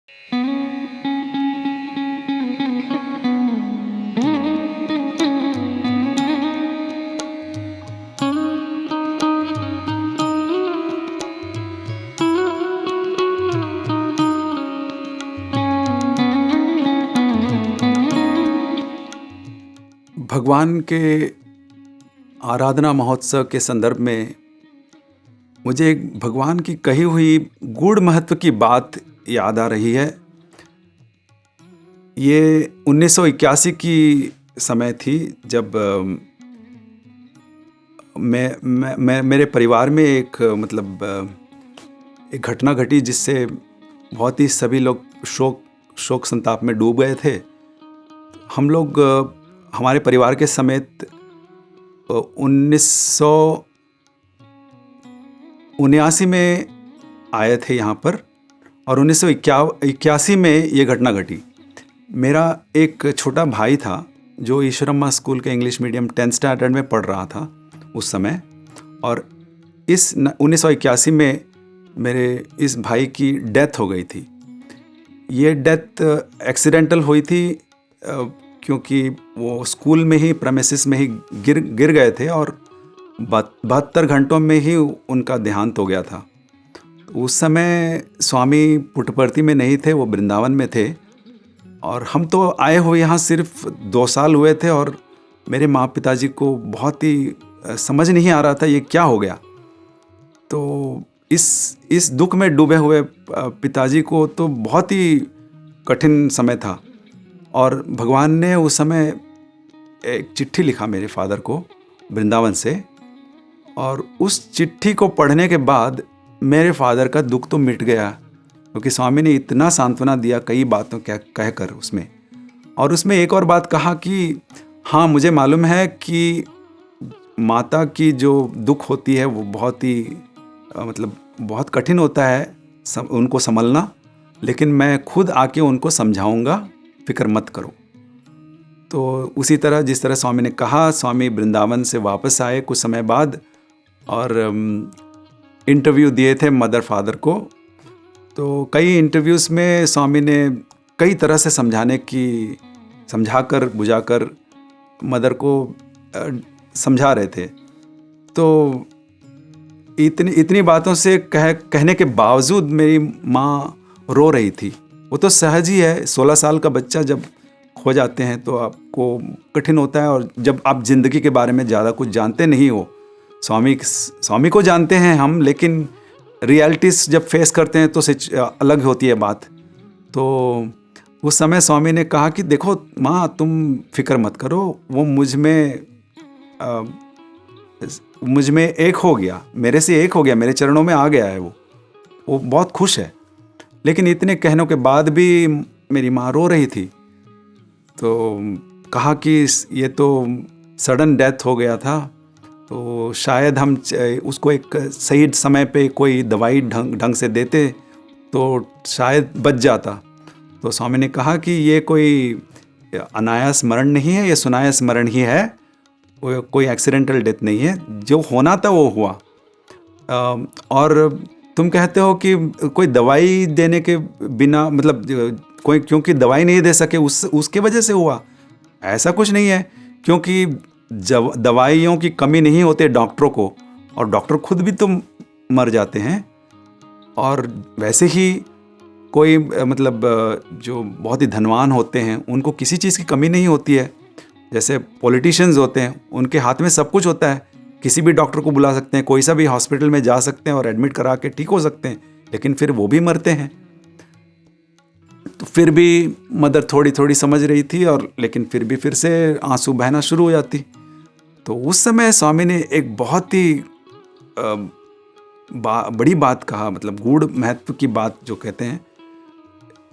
भगवान के आराधना महोत्सव के संदर्भ में मुझे एक भगवान की कही हुई गूढ़ महत्व की बात याद आ रही है। ये 1981 की समय थी जब मेरे परिवार में एक एक घटना घटी जिससे बहुत ही सभी लोग शोक संताप में डूब गए थे। हम लोग हमारे परिवार के समेत 1979 में आए थे यहाँ पर और 1981 में ये घटना घटी। मेरा एक छोटा भाई था जो ईश्वरम्मा स्कूल के इंग्लिश मीडियम 10th स्टैंडर्ड में पढ़ रहा था उस समय, और इस 1981 में मेरे इस भाई की डेथ हो गई थी। ये डेथ एक्सीडेंटल हुई थी क्योंकि वो स्कूल में ही प्रेमिसेस में ही गिर गए थे और 72 घंटों में ही उनका देहांत हो गया था। उस समय स्वामी पुट्टपर्ती में नहीं थे, वो वृंदावन में थे और हम तो आए हुए यहाँ सिर्फ 2 साल हुए थे और मेरे माँ पिताजी को बहुत ही समझ नहीं आ रहा था ये क्या हो गया। तो इस दुख में डूबे हुए पिताजी को तो बहुत ही कठिन समय था और भगवान ने उस समय एक चिट्ठी लिखा मेरे फादर को वृंदावन से, और उस चिट्ठी को पढ़ने के बाद मेरे फादर का दुख तो मिट गया क्योंकि स्वामी ने इतना सांत्वना दिया कई बातों कहकर उसमें। और उसमें एक और बात कहा कि हाँ, मुझे मालूम है कि माता की जो दुख होती है वो बहुत ही बहुत कठिन होता है उनको संभलना, लेकिन मैं खुद आके उनको समझाऊंगा, फिक्र मत करो। तो उसी तरह जिस तरह स्वामी ने कहा, स्वामी वृंदावन से वापस आए कुछ समय बाद और इंटरव्यू दिए थे मदर फादर को। तो कई इंटरव्यूज़ में स्वामी ने कई तरह से समझाकर बुझाकर मदर को समझा रहे थे। तो इतनी बातों से कहने के बावजूद मेरी माँ रो रही थी। वो तो सहज ही है, 16 साल का बच्चा जब खो जाते हैं तो आपको कठिन होता है, और जब आप ज़िंदगी के बारे में ज़्यादा कुछ जानते नहीं हो, स्वामी को जानते हैं हम, लेकिन रियलिटीज़ जब फेस करते हैं तो अलग होती है बात। तो उस समय स्वामी ने कहा कि देखो माँ, तुम फिक्र मत करो, वो मुझ में एक हो गया, मेरे से एक हो गया, मेरे चरणों में आ गया है, वो बहुत खुश है। लेकिन इतने कहनों के बाद भी मेरी माँ रो रही थी। तो कहा कि ये तो सडन डेथ हो गया था, तो शायद हम उसको एक सही समय पे कोई दवाई ढंग से देते तो शायद बच जाता। तो स्वामी ने कहा कि ये कोई अनायास मरण नहीं है, ये सुनायास मरण ही है, वो कोई एक्सीडेंटल डेथ नहीं है, जो होना था वो हुआ। और तुम कहते हो कि कोई दवाई देने के बिना कोई क्योंकि दवाई नहीं दे सके उसके वजह से हुआ, ऐसा कुछ नहीं है। क्योंकि जब दवाइयों की कमी नहीं होती डॉक्टरों को, और डॉक्टर खुद भी तो मर जाते हैं। और वैसे ही कोई जो बहुत ही धनवान होते हैं उनको किसी चीज़ की कमी नहीं होती है। जैसे पॉलिटिशियंस होते हैं, उनके हाथ में सब कुछ होता है, किसी भी डॉक्टर को बुला सकते हैं, कोई सा भी हॉस्पिटल में जा सकते हैं और एडमिट करा के ठीक हो सकते हैं, लेकिन फिर वो भी मरते हैं। तो फिर भी मदर थोड़ी थोड़ी समझ रही थी, और लेकिन फिर से आंसू बहना शुरू हो जाती। तो उस समय स्वामी ने एक बहुत ही बड़ी बात कहा, गूढ़ महत्व की बात जो कहते हैं।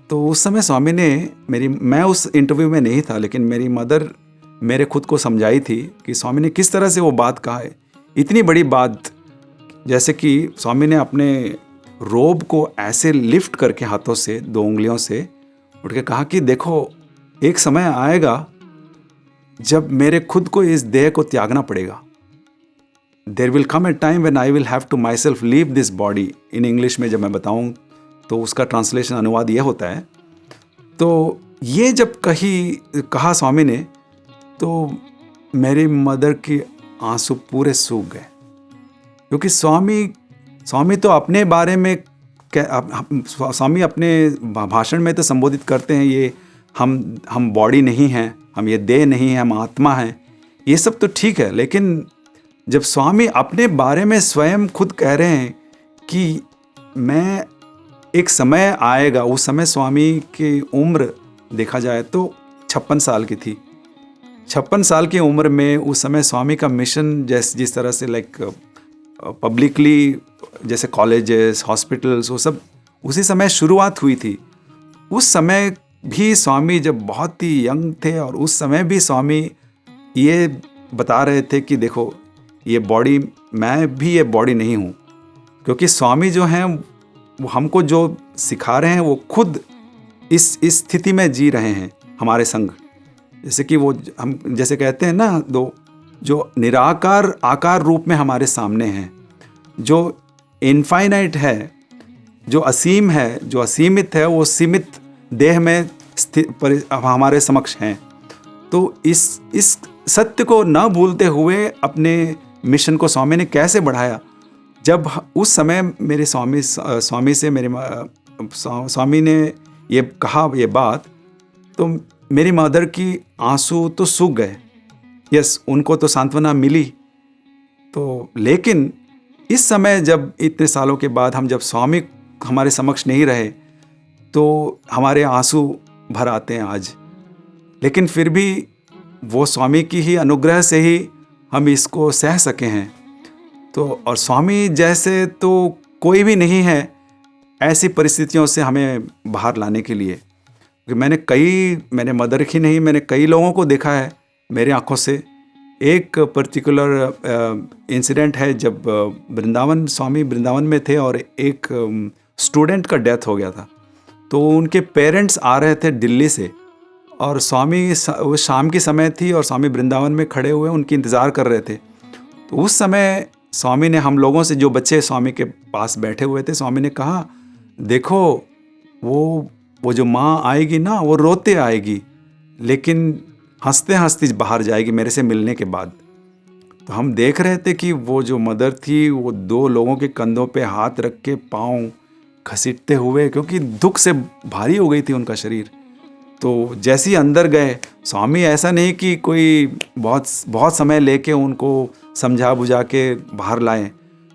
तो उस समय स्वामी ने मैं उस इंटरव्यू में नहीं था, लेकिन मेरी मदर मेरे खुद को समझाई थी कि स्वामी ने किस तरह से वो बात कहा है, इतनी बड़ी बात। जैसे कि स्वामी ने अपने रोब को ऐसे लिफ्ट करके हाथों से 2 उंगलियों से उठ के कहा कि देखो, एक समय आएगा जब मेरे खुद को इस देह को त्यागना पड़ेगा। There will come a time when I will have to myself leave this body। In English में जब मैं बताऊं तो उसका ट्रांसलेशन अनुवाद ये होता है। तो ये जब कहा स्वामी ने, तो मेरी मदर की आंसू पूरे सूख गए, क्योंकि स्वामी तो अपने बारे में स्वामी अपने भाषण में तो संबोधित करते हैं, ये हम बॉडी नहीं हैं, हम ये देह नहीं हैं, हम आत्मा हैं, ये सब तो ठीक है। लेकिन जब स्वामी अपने बारे में स्वयं खुद कह रहे हैं कि मैं, एक समय आएगा, उस समय स्वामी की उम्र देखा जाए तो 56 साल की थी। 56 साल की उम्र में उस समय स्वामी का मिशन जिस तरह से पब्लिकली, जैसे कॉलेजेस, हॉस्पिटल्स, वो सब उसी समय शुरुआत हुई थी। उस समय भी स्वामी जब बहुत ही यंग थे, और उस समय भी स्वामी ये बता रहे थे कि देखो, ये बॉडी, मैं भी ये बॉडी नहीं हूँ। क्योंकि स्वामी जो हैं वो हमको जो सिखा रहे हैं वो खुद इस स्थिति में जी रहे हैं हमारे संग। जैसे कि वो हम जैसे कहते हैं ना, जो निराकार आकार रूप में हमारे सामने हैं, जो इनफाइनाइट है, जो असीम है, जो असीमित है, वो सीमित देह में हमारे समक्ष हैं। तो इस सत्य को न भूलते हुए अपने मिशन को स्वामी ने कैसे बढ़ाया। जब उस समय मेरे स्वामी से मेरे स्वामी ने ये कहा ये बात, तो मेरी मदर की आंसू तो सूख गए। यस, उनको तो सांत्वना मिली। तो लेकिन इस समय जब इतने सालों के बाद जब स्वामी हमारे समक्ष नहीं रहे, तो हमारे आंसू भर आते हैं आज। लेकिन फिर भी वो स्वामी की ही अनुग्रह से ही हम इसको सह सके हैं। तो और स्वामी जैसे तो कोई भी नहीं है ऐसी परिस्थितियों से हमें बाहर लाने के लिए। मैंने मदर ही नहीं, मैंने कई लोगों को देखा है मेरे आंखों से। एक पर्टिकुलर इंसिडेंट है, जब स्वामी वृंदावन में थे और एक स्टूडेंट का डेथ हो गया था। तो उनके पेरेंट्स आ रहे थे दिल्ली से, और स्वामी, वो शाम की समय थी और स्वामी वृंदावन में खड़े हुए उनकी इंतज़ार कर रहे थे। तो उस समय स्वामी ने हम लोगों से, जो बच्चे स्वामी के पास बैठे हुए थे, स्वामी ने कहा, देखो वो जो माँ आएगी ना, वो रोते आएगी, लेकिन हंसते हंसते बाहर जाएगी मेरे से मिलने के बाद। तो हम देख रहे थे कि वो जो मदर थी, वो 2 लोगों के कंधों पे हाथ रख के पाँव घसीटते हुए, क्योंकि दुख से भारी हो गई थी उनका शरीर। तो जैसे ही अंदर गए, स्वामी ऐसा नहीं कि कोई बहुत समय लेके उनको समझा बुझा के बाहर लाएं,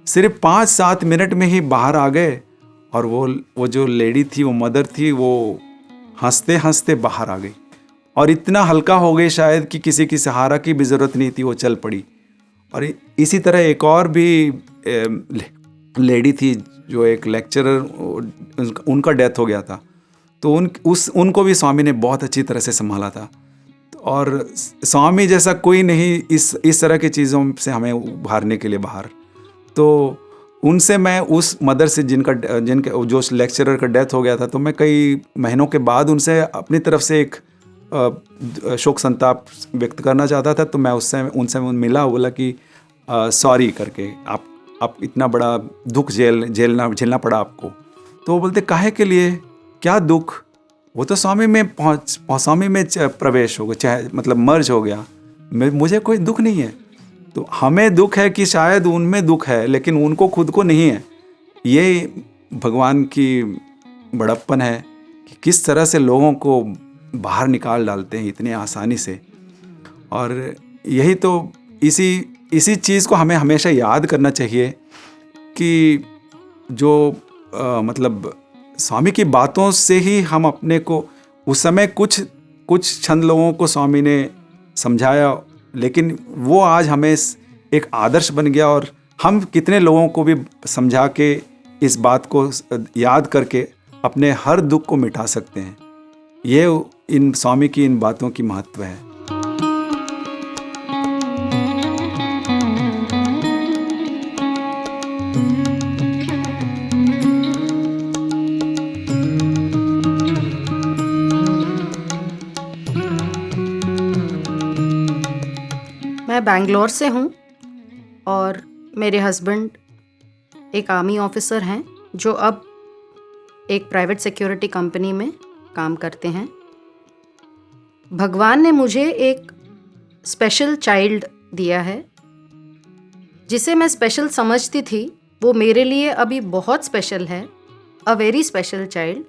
सिर्फ 5-7 मिनट में ही बाहर आ गए। और वो जो लेडी थी, वो मदर थी, वो हंसते हंसते बाहर आ गई, और इतना हल्का हो गई शायद कि किसी की सहारा की भी ज़रूरत नहीं थी, वो चल पड़ी। और इसी तरह एक और भी लेडी थी, जो एक लेक्चरर, उनका डेथ हो गया था। तो उनको भी स्वामी ने बहुत अच्छी तरह से संभाला था। और स्वामी जैसा कोई नहीं इस तरह की चीज़ों से हमें उभारने के लिए बाहर। तो उनसे मैं, उस मदर से जिनके जो लेक्चरर का डेथ हो गया था, तो मैं कई महीनों के बाद उनसे अपनी तरफ से एक शोक संताप व्यक्त करना चाहता था। तो मैं उनसे मिला, बोला कि सॉरी करके, आप इतना बड़ा दुख झेलना पड़ा आपको। तो वो बोलते, काहे के लिए, क्या दुख, वो तो स्वामी में स्वामी में प्रवेश हो गया, चाहे मतलब मर्ज हो गया, मुझे कोई दुख नहीं है। तो हमें दुख है कि शायद उनमें दुख है, लेकिन उनको खुद को नहीं है। ये भगवान की बड़प्पन है कि किस तरह से लोगों को बाहर निकाल डालते हैं इतने आसानी से। और यही तो इसी चीज़ को हमें हमेशा याद करना चाहिए कि जो मतलब स्वामी की बातों से ही हम अपने को, उस समय कुछ चंद लोगों को स्वामी ने समझाया, लेकिन वो आज हमें एक आदर्श बन गया। और हम कितने लोगों को भी समझा के इस बात को याद करके अपने हर दुख को मिटा सकते हैं। ये इन स्वामी की इन बातों की महत्व है। मैं बैंगलोर से हूँ और मेरे हस्बैंड एक आर्मी ऑफिसर हैं, जो अब एक प्राइवेट सिक्योरिटी कंपनी में काम करते हैं। भगवान ने मुझे एक स्पेशल चाइल्ड दिया है, जिसे मैं स्पेशल समझती थी, वो मेरे लिए अभी बहुत स्पेशल है, अ वेरी स्पेशल चाइल्ड।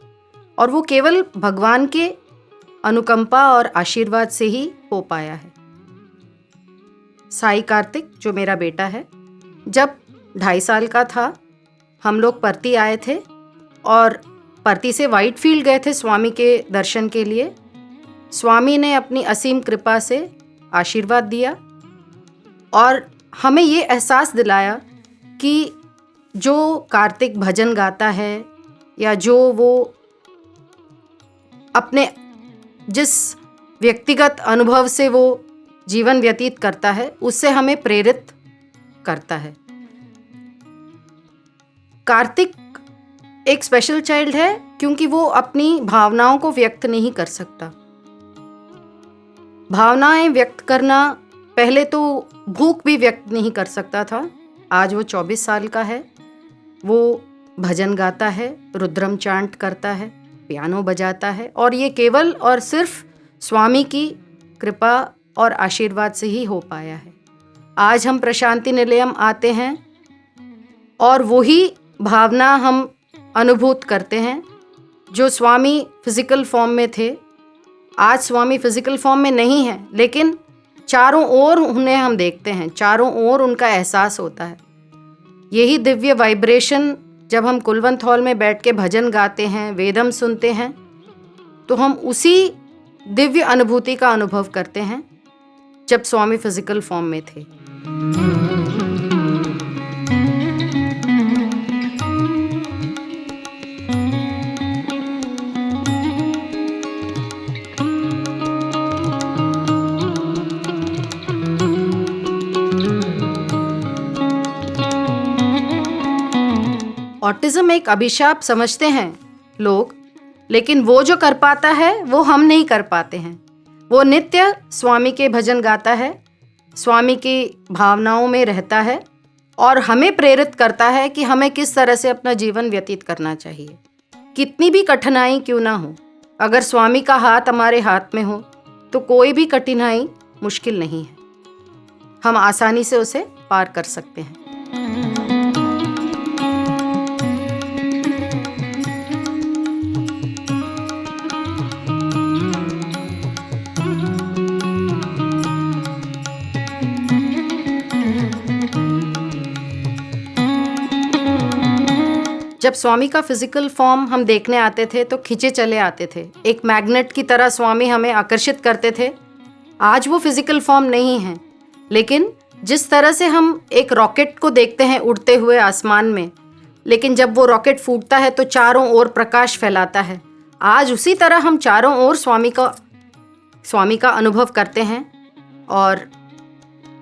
और वो केवल भगवान के अनुकंपा और आशीर्वाद से ही हो पाया है। साई कार्तिक, जो मेरा बेटा है, जब 2.5 साल का था, हम लोग परती आए थे और परती से व्हाइटफील्ड गए थे स्वामी के दर्शन के लिए। स्वामी ने अपनी असीम कृपा से आशीर्वाद दिया और हमें ये एहसास दिलाया कि जो कार्तिक भजन गाता है या जो वो अपने जिस व्यक्तिगत अनुभव से वो जीवन व्यतीत करता है, उससे हमें प्रेरित करता है। कार्तिक एक स्पेशल चाइल्ड है क्योंकि वो अपनी भावनाओं को व्यक्त नहीं कर सकता। भावनाएं व्यक्त करना, पहले तो भूख भी व्यक्त नहीं कर सकता था। आज वो 24 साल का है। वो भजन गाता है, रुद्रम चांट करता है, पियानो बजाता है, और ये केवल और सिर्फ स्वामी की कृपा और आशीर्वाद से ही हो पाया है। आज हम प्रशांति निलयम आते हैं और वही भावना हम अनुभूत करते हैं जो स्वामी फिजिकल फॉर्म में थे। आज स्वामी फिजिकल फॉर्म में नहीं है, लेकिन चारों ओर उन्हें हम देखते हैं, चारों ओर उनका एहसास होता है। यही दिव्य वाइब्रेशन जब हम कुलवंत हॉल में बैठ के भजन गाते हैं, वेदम सुनते हैं, तो हम उसी दिव्य अनुभूति का अनुभव करते हैं जब स्वामी फिजिकल फॉर्म में थे। ऑटिज्म एक अभिशाप समझते हैं लोग, लेकिन वो जो कर पाता है वो हम नहीं कर पाते हैं। वो नित्य स्वामी के भजन गाता है, स्वामी की भावनाओं में रहता है और हमें प्रेरित करता है कि हमें किस तरह से अपना जीवन व्यतीत करना चाहिए। कितनी भी कठिनाई क्यों ना हो, अगर स्वामी का हाथ हमारे हाथ में हो तो कोई भी कठिनाई मुश्किल नहीं है, हम आसानी से उसे पार कर सकते हैं। जब स्वामी का फिजिकल फॉर्म हम देखने आते थे तो खिंचे चले आते थे, एक मैग्नेट की तरह स्वामी हमें आकर्षित करते थे। आज वो फिजिकल फॉर्म नहीं है, लेकिन जिस तरह से हम एक रॉकेट को देखते हैं उड़ते हुए आसमान में, लेकिन जब वो रॉकेट फूटता है तो चारों ओर प्रकाश फैलाता है, आज उसी तरह हम चारों ओर स्वामी का अनुभव करते हैं। और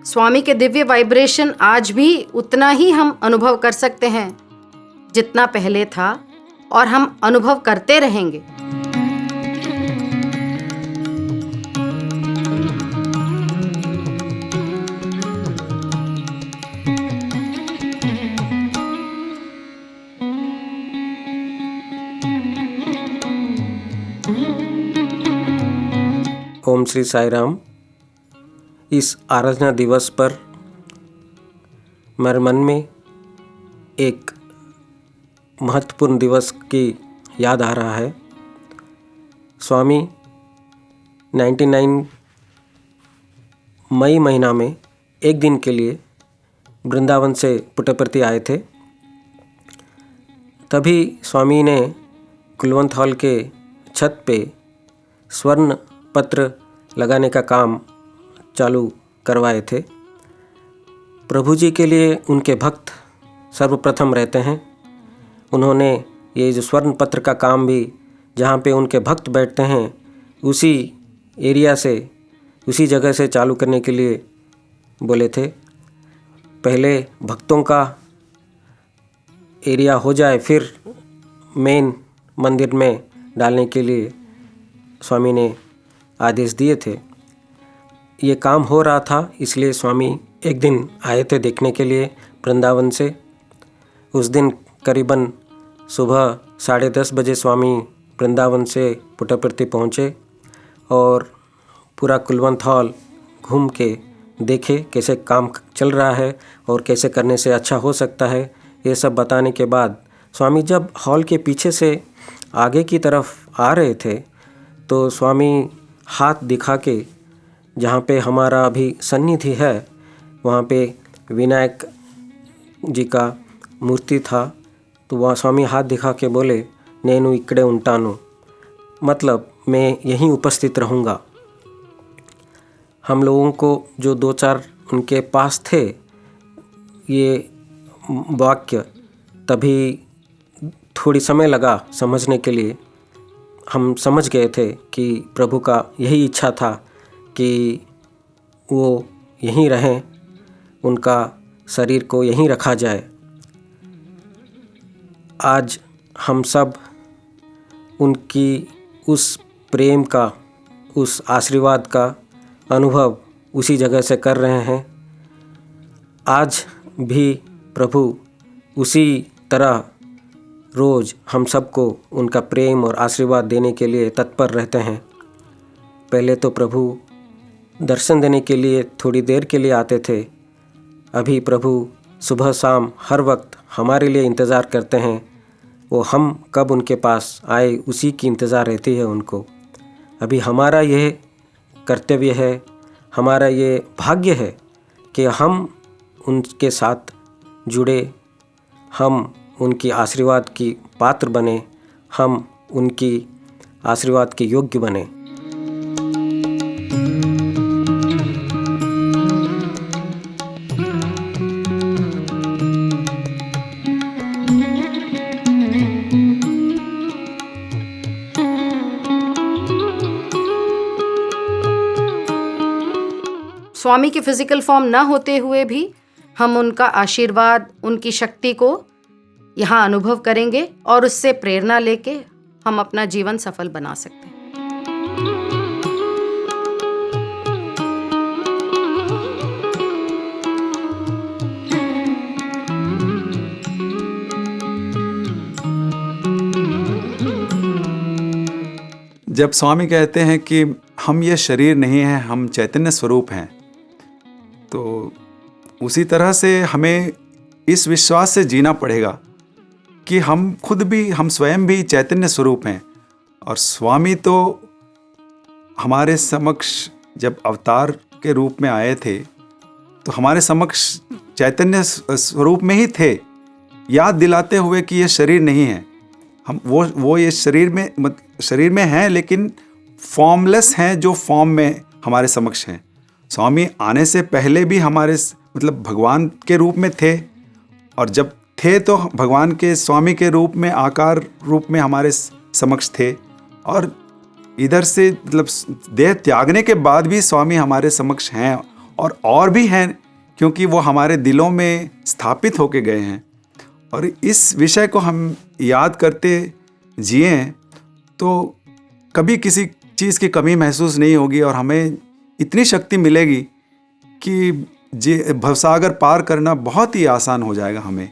स्वामी के दिव्य वाइब्रेशन आज भी उतना ही हम अनुभव कर सकते हैं जितना पहले था, और हम अनुभव करते रहेंगे। ओम श्री साई राम। इस आराधना दिवस पर मेरे मन में एक महत्वपूर्ण दिवस की याद आ रहा है। स्वामी 99 मई महीना में एक दिन के लिए वृंदावन से पुट्टपर्ती आए थे। तभी स्वामी ने कुलवंत हॉल के छत पे स्वर्ण पत्र लगाने का काम चालू करवाए थे। प्रभु जी के लिए उनके भक्त सर्वप्रथम रहते हैं। उन्होंने ये जो स्वर्ण पत्र का काम भी जहाँ पे उनके भक्त बैठते हैं उसी एरिया से, उसी जगह से चालू करने के लिए बोले थे। पहले भक्तों का एरिया हो जाए, फिर मेन मंदिर में डालने के लिए स्वामी ने आदेश दिए थे। ये काम हो रहा था, इसलिए स्वामी एक दिन आए थे देखने के लिए वृंदावन से। उस दिन करीबन सुबह 10:30 बजे स्वामी वृंदावन से पुट्टपर्ती पहुँचे और पूरा कुलवंत हॉल घूम के देखे कैसे काम चल रहा है और कैसे करने से अच्छा हो सकता है। ये सब बताने के बाद स्वामी जब हॉल के पीछे से आगे की तरफ आ रहे थे तो स्वामी हाथ दिखा के, जहाँ पे हमारा अभी सन्निधि है वहाँ पे विनायक जी का मूर्ति था, तो वहाँ स्वामी हाथ दिखा के बोले, नेनु इकड़े उंटानु, मतलब मैं यहीं उपस्थित रहूँगा। हम लोगों को जो 2-4 उनके पास थे ये वाक्य, तभी थोड़ी समय लगा समझने के लिए। हम समझ गए थे कि प्रभु का यही इच्छा था कि वो यहीं रहें, उनका शरीर को यहीं रखा जाए। आज हम सब उनकी उस प्रेम का, उस आशीर्वाद का अनुभव उसी जगह से कर रहे हैं। आज भी प्रभु उसी तरह रोज़ हम सबको उनका प्रेम और आशीर्वाद देने के लिए तत्पर रहते हैं। पहले तो प्रभु दर्शन देने के लिए थोड़ी देर के लिए आते थे, अभी प्रभु सुबह शाम हर वक्त हमारे लिए इंतज़ार करते हैं। वो हम कब उनके पास आए उसी की इंतज़ार रहती है उनको। अभी हमारा यह कर्तव्य है, हमारा ये भाग्य है कि हम उनके साथ जुड़े, हम उनकी आशीर्वाद की पात्र बने, हम उनकी आशीर्वाद के योग्य बने। स्वामी की फिजिकल फॉर्म ना होते हुए भी हम उनका आशीर्वाद, उनकी शक्ति को यहाँ अनुभव करेंगे और उससे प्रेरणा लेके हम अपना जीवन सफल बना सकते हैं। जब स्वामी कहते हैं कि हम ये शरीर नहीं हैं, हम चैतन्य स्वरूप हैं, तो उसी तरह से हमें इस विश्वास से जीना पड़ेगा कि हम खुद भी, हम स्वयं भी चैतन्य स्वरूप हैं। और स्वामी तो हमारे समक्ष जब अवतार के रूप में आए थे तो हमारे समक्ष चैतन्य स्वरूप में ही थे, याद दिलाते हुए कि ये शरीर नहीं है। हम वो ये शरीर में हैं लेकिन फॉर्मलेस हैं, जो फॉर्म में हमारे समक्ष हैं। स्वामी आने से पहले भी हमारे भगवान के रूप में थे, और जब थे तो भगवान के स्वामी के रूप में, आकार रूप में हमारे समक्ष थे, और इधर से देह त्यागने के बाद भी स्वामी हमारे समक्ष हैं और भी हैं, क्योंकि वो हमारे दिलों में स्थापित होके गए हैं। और इस विषय को हम याद करते जिए तो कभी किसी चीज़ की कमी महसूस नहीं होगी, और हमें इतनी शक्ति मिलेगी कि भवसागर पार करना बहुत ही आसान हो जाएगा हमें।